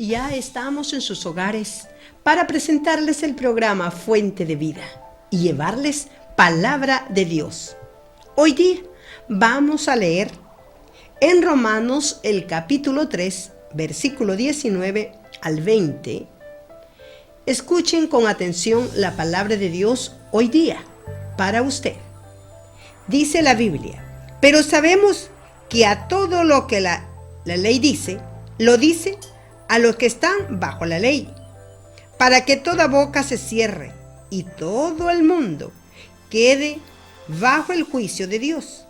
ya estamos en sus hogares para presentarles el programa Fuente de Vida y llevarles palabra de Dios. Hoy día vamos a leer en Romanos el capítulo 3, versículo 19 al 20. Escuchen con atención la palabra de Dios hoy día para usted. Dice la Biblia: pero sabemos que a todo lo que la ley dice, lo dice a los que están bajo la ley, para que toda boca se cierre y todo el mundo quede bajo el juicio de Dios,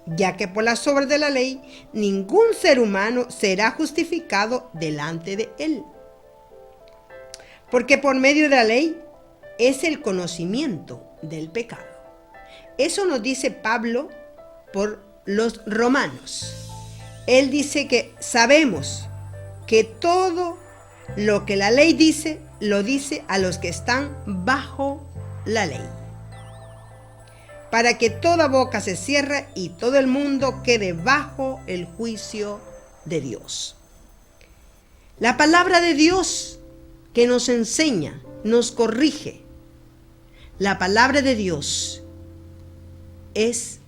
ya que por las obras de la ley ningún ser humano será justificado delante de él. Porque por medio de la ley es el conocimiento del pecado. Eso nos dice Pablo por los romanos. Él dice que sabemos que todo lo que la ley dice, lo dice a los que están bajo la ley, para que toda boca se cierre y todo el mundo quede bajo el juicio de Dios. La palabra de Dios que nos enseña, nos corrige. La palabra de Dios es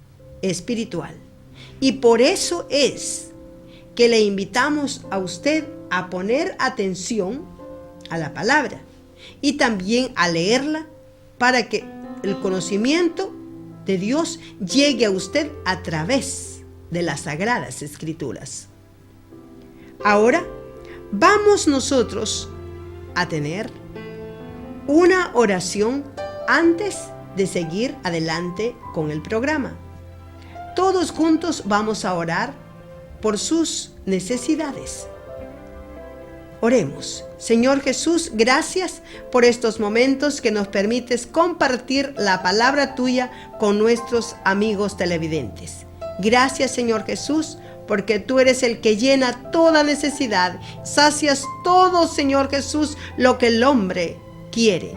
espiritual y por eso es que le invitamos a usted a poner atención a la palabra y también a leerla para que el conocimiento de Dios llegue a usted a través de las Sagradas Escrituras. Ahora vamos nosotros a tener una oración antes de seguir adelante con el programa. Todos juntos vamos a orar por sus necesidades. Oremos. Señor Jesús, gracias por estos momentos que nos permites compartir la palabra tuya con nuestros amigos televidentes. Gracias, Señor Jesús, porque tú eres el que llena toda necesidad, sacias todo, Señor Jesús, lo que el hombre quiere.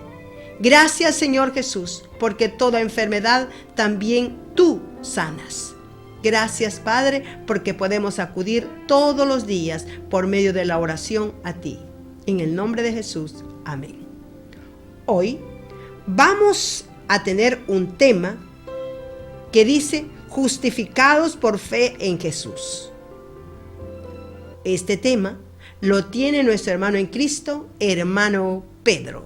Gracias, Señor Jesús, porque toda enfermedad también tú sanas. Gracias, Padre, porque podemos acudir todos los días por medio de la oración a ti. En el nombre de Jesús, amén. Hoy vamos a tener un tema que dice: justificados por fe en Jesús. Este tema lo tiene nuestro hermano en Cristo, hermano Pedro.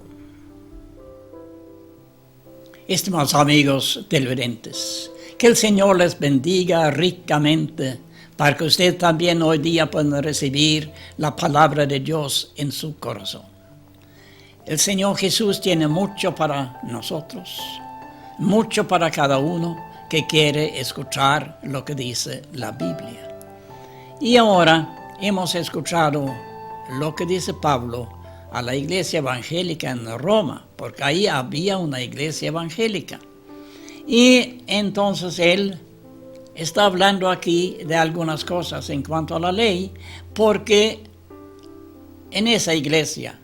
Estimados amigos televidentes, que el Señor les bendiga ricamente para que usted también hoy día pueda recibir la palabra de Dios en su corazón. El Señor Jesús tiene mucho para nosotros, mucho para cada uno que quiere escuchar lo que dice la Biblia. Y ahora hemos escuchado lo que dice Pablo a la iglesia evangélica en Roma, porque ahí había una iglesia evangélica. Y entonces él está hablando aquí de algunas cosas en cuanto a la ley, porque en esa iglesia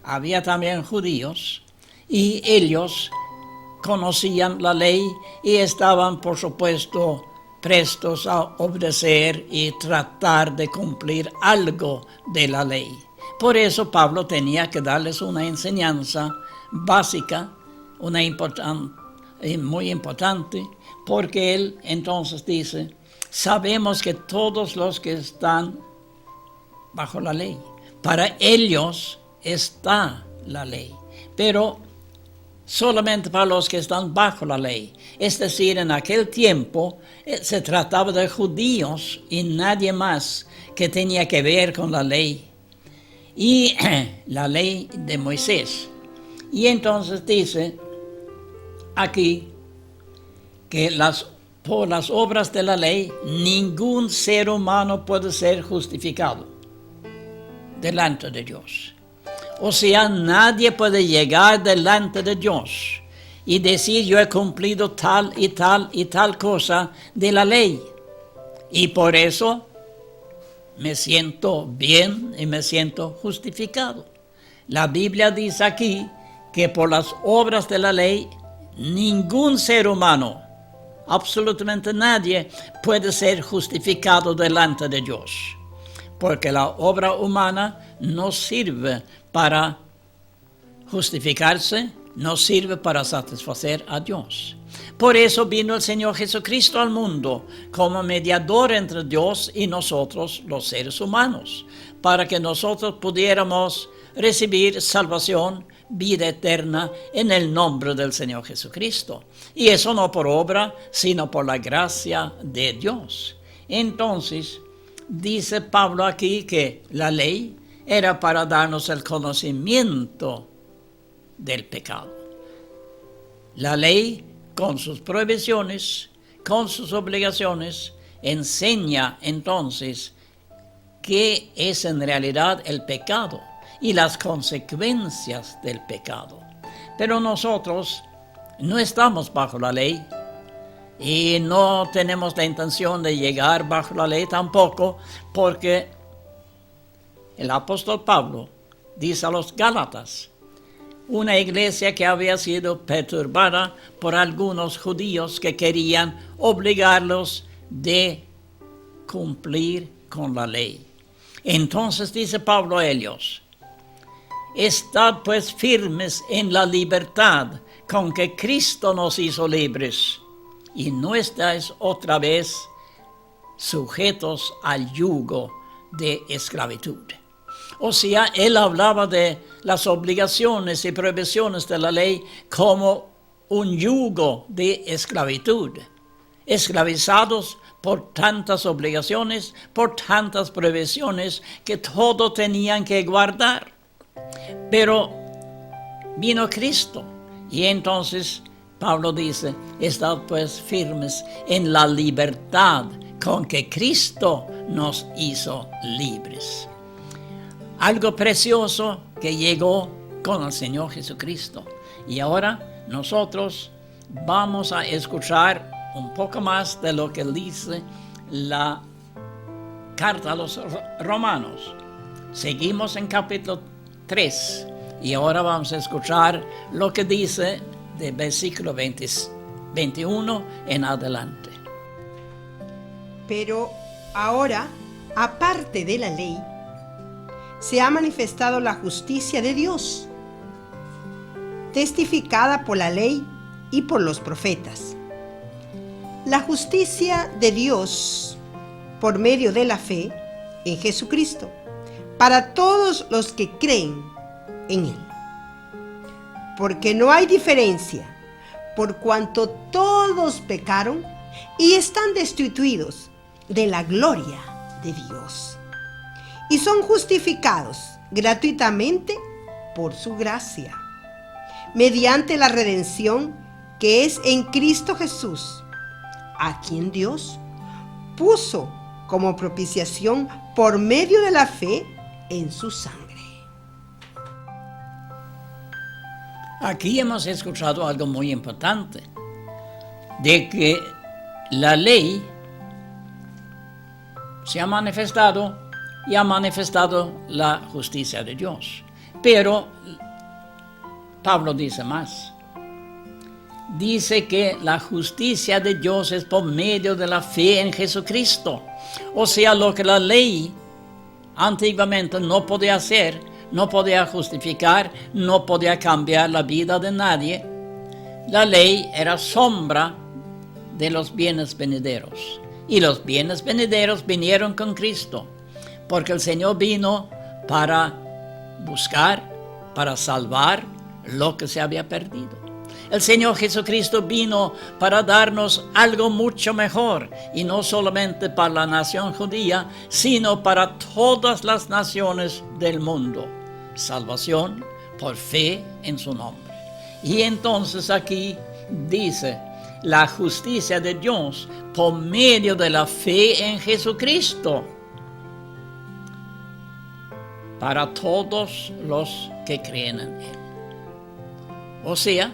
había también judíos y ellos conocían la ley y estaban, por supuesto, prestos a obedecer y tratar de cumplir algo de la ley. Por eso Pablo tenía que darles una enseñanza básica, muy importante, porque él entonces dice: sabemos que todos los que están bajo la ley, para ellos está la ley, pero solamente para los que están bajo la ley. Es decir, en aquel tiempo se trataba de judíos y nadie más que tenía que ver con la ley. Y la ley de Moisés. Y entonces dice aquí que por las obras de la ley ningún ser humano puede ser justificado delante de Dios. O sea, nadie puede llegar delante de Dios y decir: yo he cumplido tal y tal y tal cosa de la ley, y por eso me siento bien y me siento justificado. La Biblia dice aquí que por las obras de la ley ningún ser humano, absolutamente nadie, puede ser justificado delante de Dios. porque la obra humana no sirve para justificarse, no sirve para satisfacer a Dios. Por eso vino el Señor Jesucristo al mundo como mediador entre Dios y nosotros, los seres humanos, para que nosotros pudiéramos recibir salvación, vida eterna en el nombre del Señor Jesucristo. Y eso no por obra, sino por la gracia de Dios. Entonces, dice Pablo aquí que la ley era para darnos el conocimiento del pecado. La ley, con sus prohibiciones, con sus obligaciones, enseña entonces qué es en realidad el pecado y las consecuencias del pecado. Pero nosotros no estamos bajo la ley y no tenemos la intención de llegar bajo la ley tampoco, porque el apóstol Pablo dice a los Gálatas, una iglesia que había sido perturbada por algunos judíos que querían obligarlos de cumplir con la ley. Entonces dice Pablo a ellos, estad pues firmes en la libertad con que Cristo nos hizo libres, y no estáis otra vez sujetos al yugo de esclavitud. O sea, él hablaba de las obligaciones y prohibiciones de la ley como un yugo de esclavitud. Esclavizados por tantas obligaciones, por tantas prohibiciones que todo tenían que guardar. Pero vino Cristo y entonces Pablo dice, estad pues firmes en la libertad con que Cristo nos hizo libres. Algo precioso que llegó con el Señor Jesucristo. Y ahora nosotros vamos a escuchar un poco más de lo que dice la carta a los romanos. Seguimos en capítulo 3 y ahora vamos a escuchar lo que dice de versículo 21 en adelante. Pero ahora, aparte de la ley, se ha manifestado la justicia de Dios, testificada por la ley y por los profetas. La justicia de Dios por medio de la fe en Jesucristo, para todos los que creen en Él. Porque no hay diferencia, por cuanto todos pecaron y están destituidos de la gloria de Dios. Y son justificados gratuitamente por su gracia, mediante la redención que es en Cristo Jesús, a quien Dios puso como propiciación por medio de la fe en su sangre. Aquí hemos escuchado algo muy importante, de que la ley se ha manifestado y ha manifestado la justicia de Dios. Pero Pablo dice más. Dice que la justicia de Dios es por medio de la fe en Jesucristo. O sea, lo que la ley antiguamente no podía hacer, no podía justificar, no podía cambiar la vida de nadie. La ley era sombra de los bienes venideros. Y los bienes venideros vinieron con Cristo. Porque el Señor vino para buscar, para salvar lo que se había perdido. El Señor Jesucristo vino para darnos algo mucho mejor, y no solamente para la nación judía, sino para todas las naciones del mundo. Salvación por fe en su nombre. Y entonces aquí dice, la justicia de Dios por medio de la fe en Jesucristo, para todos los que creen en Él. O sea,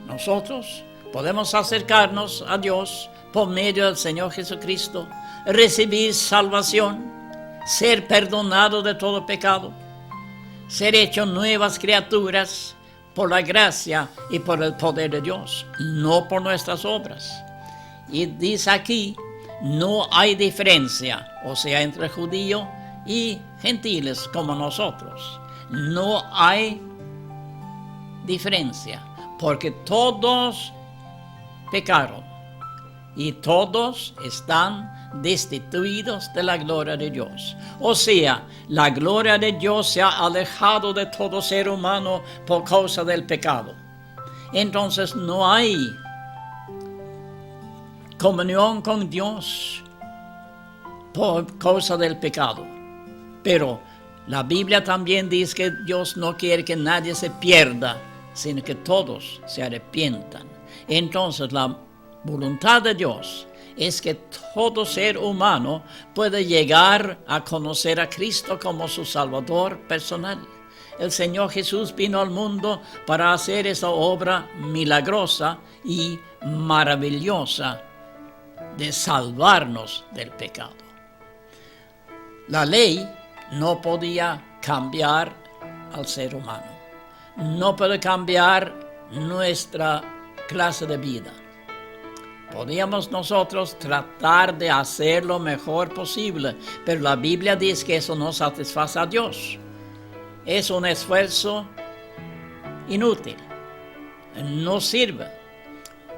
nosotros podemos acercarnos a Dios por medio del Señor Jesucristo, recibir salvación, ser perdonado de todo pecado, ser hechos nuevas criaturas por la gracia y por el poder de Dios, no por nuestras obras. Y dice aquí, no hay diferencia, o sea, entre judío y gentiles como nosotros. No hay diferencia, porque todos pecaron y todos están destituidos de la gloria de Dios. O sea, la gloria de Dios se ha alejado de todo ser humano por causa del pecado. Entonces no hay comunión con Dios por causa del pecado. Pero la Biblia también dice que Dios no quiere que nadie se pierda, sino que todos se arrepientan. Entonces la voluntad de Dios es que todo ser humano puede llegar a conocer a Cristo como su Salvador personal. El Señor Jesús vino al mundo para hacer esa obra milagrosa y maravillosa de salvarnos del pecado. La ley no podía cambiar al ser humano. No puede cambiar nuestra clase de vida. Podíamos nosotros tratar de hacer lo mejor posible, pero la Biblia dice que eso no satisface a Dios. Es un esfuerzo inútil, no sirve.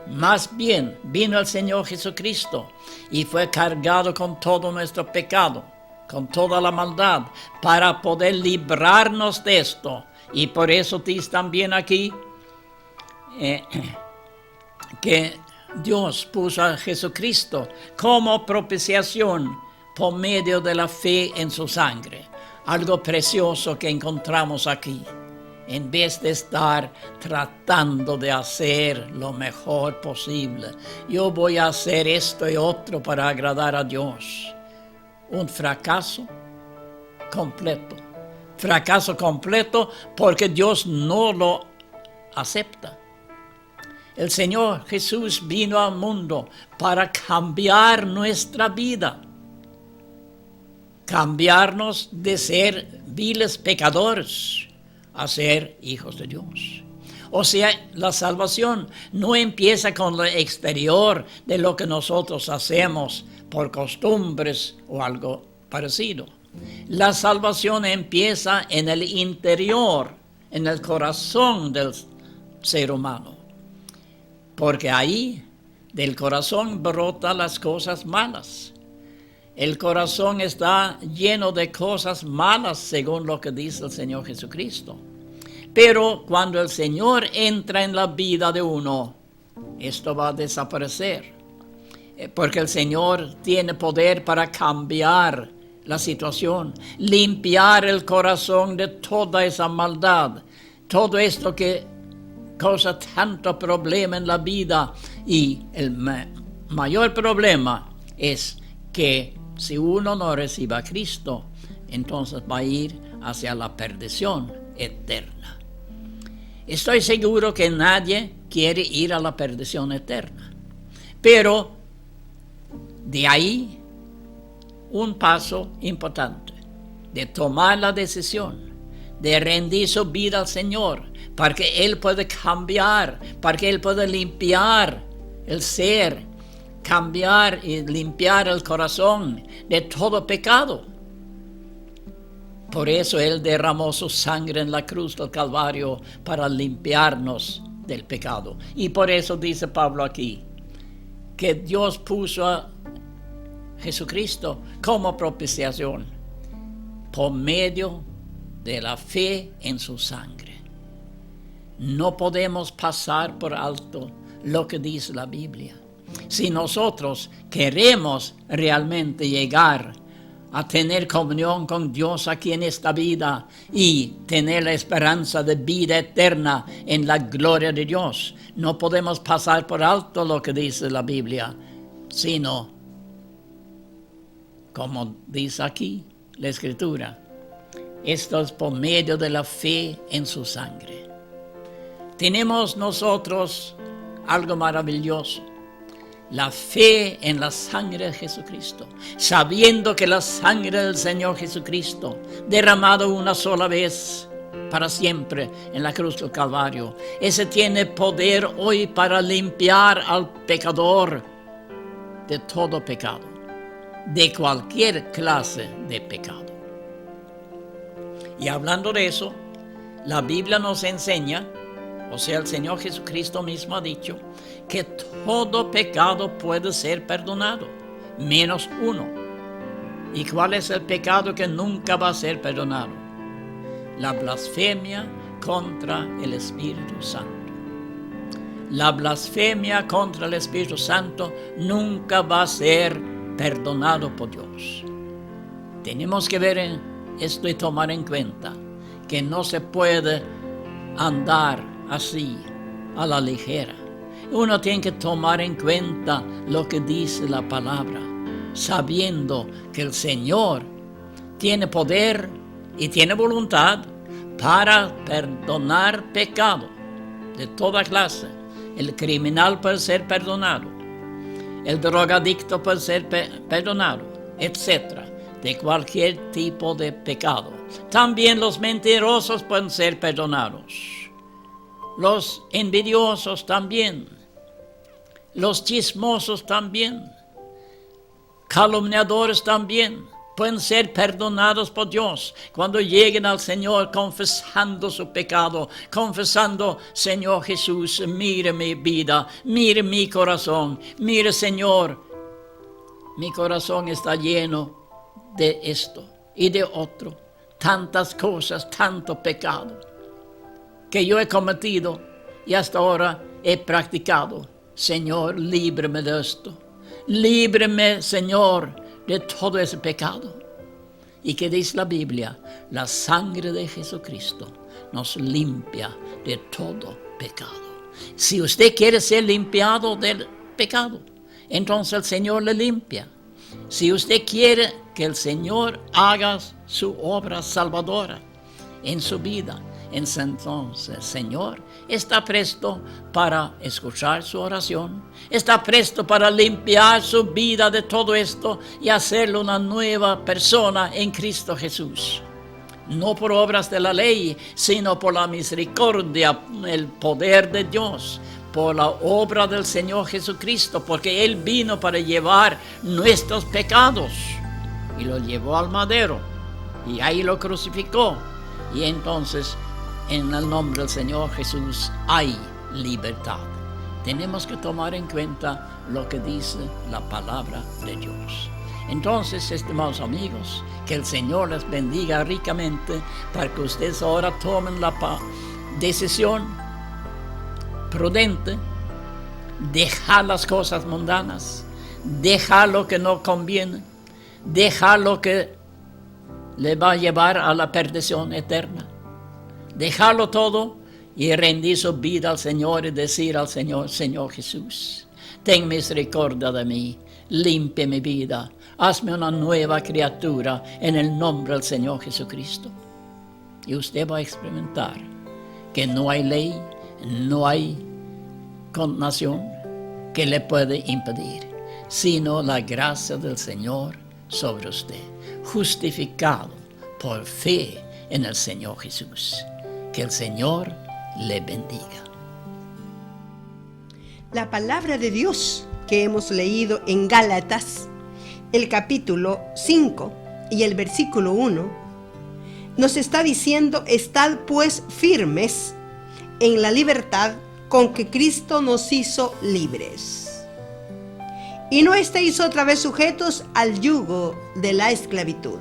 Más bien vino el Señor Jesucristo y fue cargado con todo nuestro pecado, con toda la maldad, para poder librarnos de esto. Y por eso dice también aquí que Dios puso a Jesucristo como propiciación por medio de la fe en su sangre. Algo precioso que encontramos aquí. En vez de estar tratando de hacer lo mejor posible, yo voy a hacer esto y otro para agradar a Dios. Un fracaso completo. Fracaso completo porque Dios no lo acepta. El Señor Jesús vino al mundo para cambiar nuestra vida. Cambiarnos de ser viles pecadores a ser hijos de Dios. O sea, la salvación no empieza con lo exterior de lo que nosotros hacemos por costumbres o algo parecido. La salvación empieza en el interior, en el corazón del ser humano. Porque ahí del corazón brotan las cosas malas. El corazón está lleno de cosas malas según lo que dice el Señor Jesucristo. Pero cuando el Señor entra en la vida de uno, esto va a desaparecer. Porque el Señor tiene poder para cambiar la situación, limpiar el corazón de toda esa maldad, todo esto que causa tanto problema en la vida. Y el mayor problema es que si uno no recibe a Cristo, entonces va a ir hacia la perdición eterna. Estoy seguro que nadie quiere ir a la perdición eterna. Pero de ahí un paso importante de tomar la decisión de rendir su vida al Señor para que Él pueda cambiar, para que Él pueda limpiar el ser, cambiar y limpiar el corazón de todo pecado. Por eso Él derramó su sangre en la cruz del Calvario para limpiarnos del pecado. Y por eso dice Pablo aquí que Dios puso a Jesucristo como propiciación por medio de la fe en su sangre. No podemos pasar por alto lo que dice la Biblia. Si nosotros queremos realmente llegar a tener comunión con Dios aquí en esta vida y tener la esperanza de vida eterna en la gloria de Dios, no podemos pasar por alto lo que dice la Biblia, sino, como dice aquí la Escritura, esto es por medio de la fe en su sangre. Tenemos nosotros algo maravilloso. La fe en la sangre de Jesucristo, sabiendo que la sangre del Señor Jesucristo, derramado una sola vez para siempre en la cruz del Calvario, ese tiene poder hoy para limpiar al pecador de todo pecado, de cualquier clase de pecado. Y hablando de eso, la Biblia nos enseña, o sea, el Señor Jesucristo mismo ha dicho, que todo pecado puede ser perdonado, menos uno. ¿Y cuál es el pecado que nunca va a ser perdonado? La blasfemia contra el Espíritu Santo. La blasfemia contra el Espíritu Santo nunca va a ser perdonado por Dios. Tenemos que ver esto y tomar en cuenta que no se puede andar así a la ligera. Uno tiene que tomar en cuenta lo que dice la palabra, sabiendo que el Señor tiene poder y tiene voluntad para perdonar pecado de toda clase. El criminal puede ser perdonado, el drogadicto puede ser perdonado, etc. De cualquier tipo de pecado. También los mentirosos pueden ser perdonados, los envidiosos también, los chismosos también, calumniadores también pueden ser perdonados por Dios cuando lleguen al Señor confesando su pecado, confesando: Señor Jesús, mire mi vida, mire mi corazón, mire, Señor, mi corazón está lleno de esto y de otro, tantas cosas, tanto pecado que yo he cometido y hasta ahora he practicado. Señor, líbreme de esto, líbreme, Señor, de todo ese pecado. ¿Y qué dice la Biblia? La sangre de Jesucristo nos limpia de todo pecado. Si usted quiere ser limpiado del pecado, entonces el Señor le limpia. Si usted quiere que el Señor haga su obra salvadora en su vida, entonces el Señor está presto para escuchar su oración, está presto para limpiar su vida de todo esto y hacerlo una nueva persona en Cristo Jesús. No por obras de la ley, sino por la misericordia, el poder de Dios, por la obra del Señor Jesucristo, porque Él vino para llevar nuestros pecados y lo llevó al madero y ahí lo crucificó. Y entonces, en el nombre del Señor Jesús hay libertad. Tenemos que tomar en cuenta lo que dice la palabra de Dios. Entonces, estimados amigos, que el Señor les bendiga ricamente para que ustedes ahora tomen la decisión prudente, dejar las cosas mundanas, dejar lo que no conviene, dejar lo que le va a llevar a la perdición eterna. Dejarlo todo y rendir su vida al Señor y decir al Señor: Señor Jesús, ten misericordia de mí, limpia mi vida, hazme una nueva criatura en el nombre del Señor Jesucristo. Y usted va a experimentar que no hay ley, no hay condenación que le puede impedir, sino la gracia del Señor sobre usted, justificado por fe en el Señor Jesús. Que el Señor le bendiga. La palabra de Dios que hemos leído en Gálatas, el capítulo 5 y el versículo 1, nos está diciendo: estad pues firmes en la libertad con que Cristo nos hizo libres, y no estéis otra vez sujetos al yugo de la esclavitud.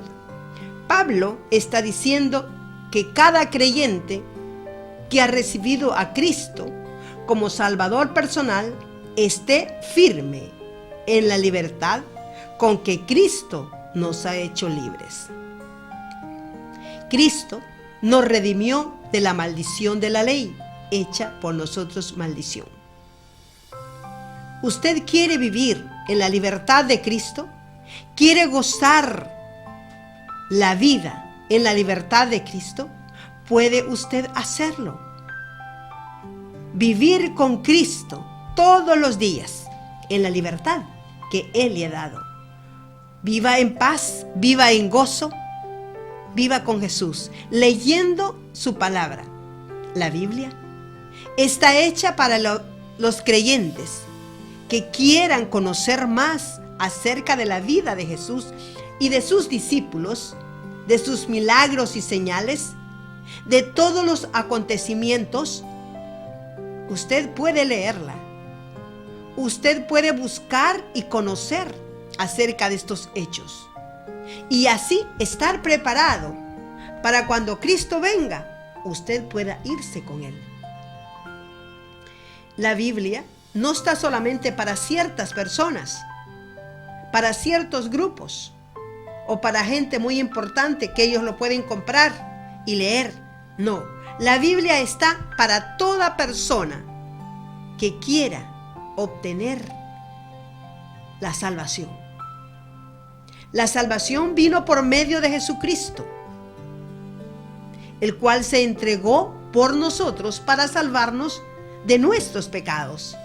Pablo está diciendo que cada creyente que ha recibido a Cristo como Salvador personal esté firme en la libertad con que Cristo nos ha hecho libres. Cristo nos redimió de la maldición de la ley, hecha por nosotros maldición. ¿Usted quiere vivir en la libertad de Cristo? ¿Quiere gozar la vida en la libertad de Cristo? Puede usted hacerlo. Vivir con Cristo todos los días en la libertad que Él le ha dado. Viva en paz, viva en gozo, viva con Jesús, leyendo su palabra. La Biblia está hecha para los creyentes que quieran conocer más acerca de la vida de Jesús y de sus discípulos, de sus milagros y señales, de todos los acontecimientos, usted puede leerla. Usted puede buscar y conocer acerca de estos hechos y así estar preparado para cuando Cristo venga, usted pueda irse con Él. La Biblia no está solamente para ciertas personas, para ciertos grupos o para gente muy importante que ellos lo pueden comprar y leer. No, la Biblia está para toda persona que quiera obtener la salvación. La salvación vino por medio de Jesucristo, el cual se entregó por nosotros para salvarnos de nuestros pecados.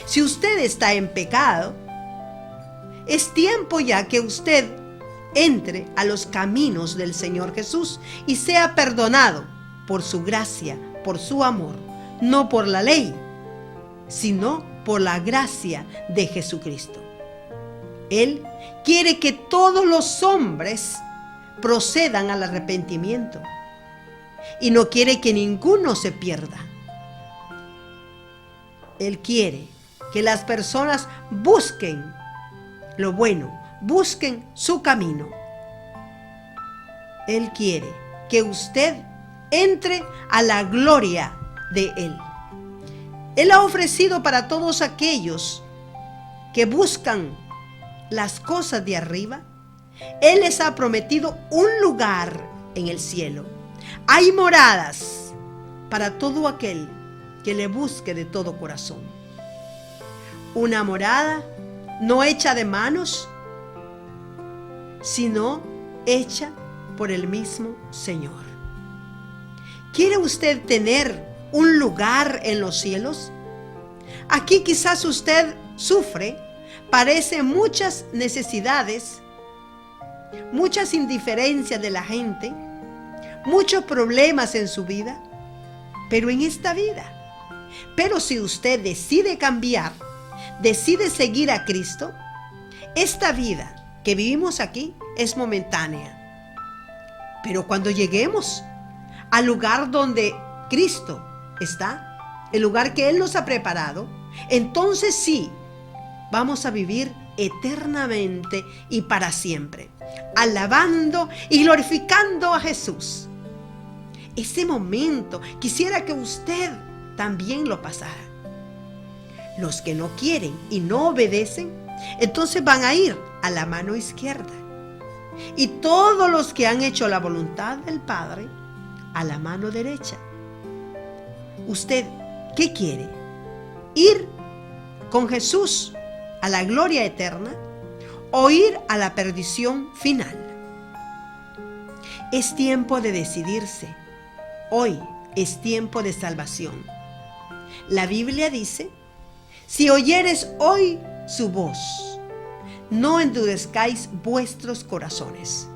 Si usted está en pecado, es tiempo ya que usted entre a los caminos del Señor Jesús y sea perdonado por su gracia, por su amor, no por la ley, sino por la gracia de Jesucristo. Él quiere que todos los hombres procedan al arrepentimiento y no quiere que ninguno se pierda. Él quiere que las personas busquen lo bueno, busquen su camino. Él quiere que usted entre a la gloria de Él. Él ha ofrecido para todos aquellos que buscan las cosas de arriba, Él les ha prometido un lugar en el cielo. Hay moradas para todo aquel que le busque de todo corazón. Una morada no hecha de manos, sino hecha por el mismo Señor. ¿Quiere usted tener un lugar en los cielos? Aquí quizás usted sufre, padece muchas necesidades, muchas indiferencias de la gente, muchos problemas en su vida, pero en esta vida. Pero si usted decide cambiar, decide seguir a Cristo, esta vida que vivimos aquí es momentánea. Pero cuando lleguemos al lugar donde Cristo está, el lugar que Él nos ha preparado, entonces sí, vamos a vivir eternamente y para siempre, alabando y glorificando a Jesús. Ese momento quisiera que usted también lo pasara. Los que no quieren y no obedecen, entonces van a ir a la mano izquierda. Y todos los que han hecho la voluntad del Padre, a la mano derecha. ¿Usted qué quiere? ¿Ir con Jesús a la gloria eterna o ir a la perdición final? Es tiempo de decidirse. Hoy es tiempo de salvación. La Biblia dice: si oyeres hoy su voz, no endurezcáis vuestros corazones.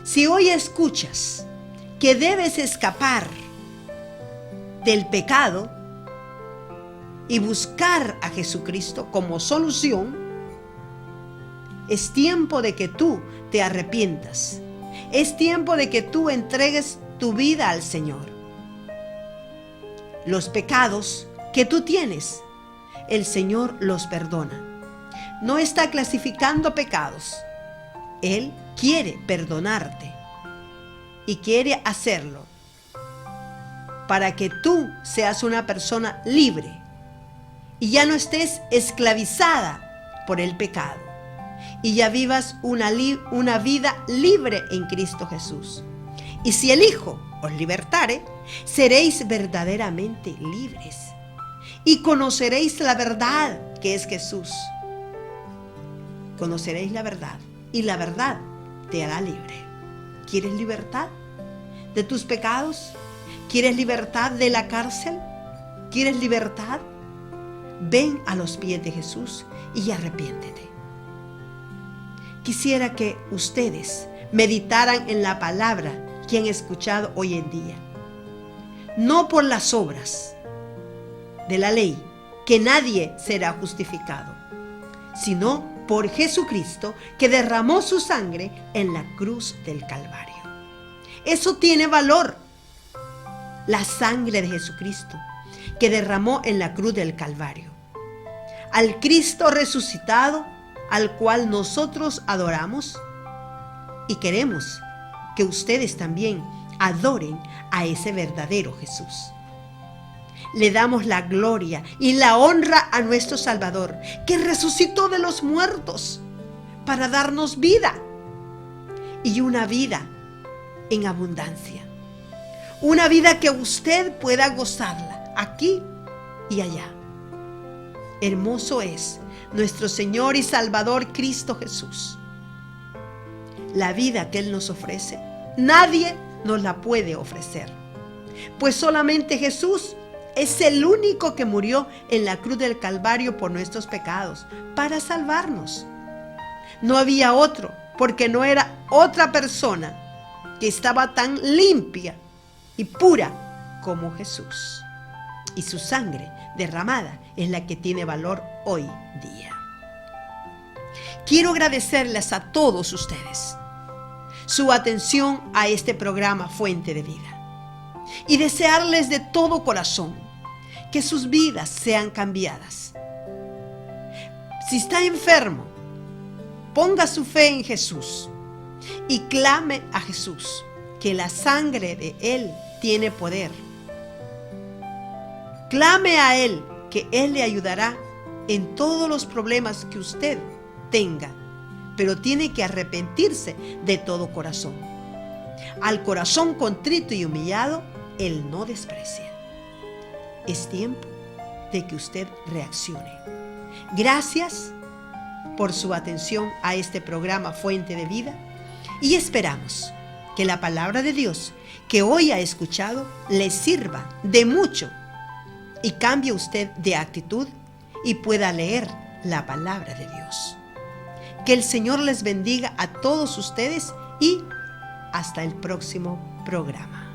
Si hoy escuchas que debes escapar del pecado y buscar a Jesucristo como solución, es tiempo de que tú te arrepientas. Es tiempo de que tú entregues tu vida al Señor. Los pecados que tú tienes, el Señor los perdona. No está clasificando pecados. Él quiere perdonarte y quiere hacerlo para que tú seas una persona libre y ya no estés esclavizada por el pecado y ya vivas una vida libre en Cristo Jesús. Y si el Hijo os libertare, seréis verdaderamente libres y conoceréis la verdad, que es Jesús. Conoceréis la verdad y la verdad te hará libre. ¿Quieres libertad de tus pecados? ¿Quieres libertad de la cárcel? ¿Quieres libertad? Ven a los pies de Jesús y arrepiéntete. Quisiera que ustedes meditaran en la palabra que han escuchado hoy en día. No por las obras de la ley, que nadie será justificado, sino por Jesucristo, que derramó su sangre en la cruz del Calvario. Eso tiene valor. La sangre de Jesucristo que derramó en la cruz del Calvario. Al Cristo resucitado, al cual nosotros adoramos, y queremos que ustedes también adoren a ese verdadero Jesús. Le damos la gloria y la honra a nuestro Salvador, que resucitó de los muertos para darnos vida, y una vida en abundancia. Una vida que usted pueda gozarla aquí y allá. Hermoso es nuestro Señor y Salvador Cristo Jesús. La vida que Él nos ofrece, nadie nos la puede ofrecer, pues solamente Jesús es el único que murió en la cruz del Calvario por nuestros pecados, para salvarnos. No había otro, porque no era otra persona que estaba tan limpia y pura como Jesús. Y su sangre derramada es la que tiene valor hoy día. Quiero agradecerles a todos ustedes su atención a este programa Fuente de Vida y desearles de todo corazón que sus vidas sean cambiadas. Si está enfermo, ponga su fe en Jesús y clame a Jesús, que la sangre de Él tiene poder. Clame a Él, que Él le ayudará en todos los problemas que usted tenga, pero tiene que arrepentirse de todo corazón. Al corazón contrito y humillado, Él no desprecia. Es tiempo de que usted reaccione. Gracias por su atención a este programa Fuente de Vida, y esperamos que la palabra de Dios que hoy ha escuchado le sirva de mucho y cambie usted de actitud y pueda leer la palabra de Dios. Que el Señor les bendiga a todos ustedes y hasta el próximo programa.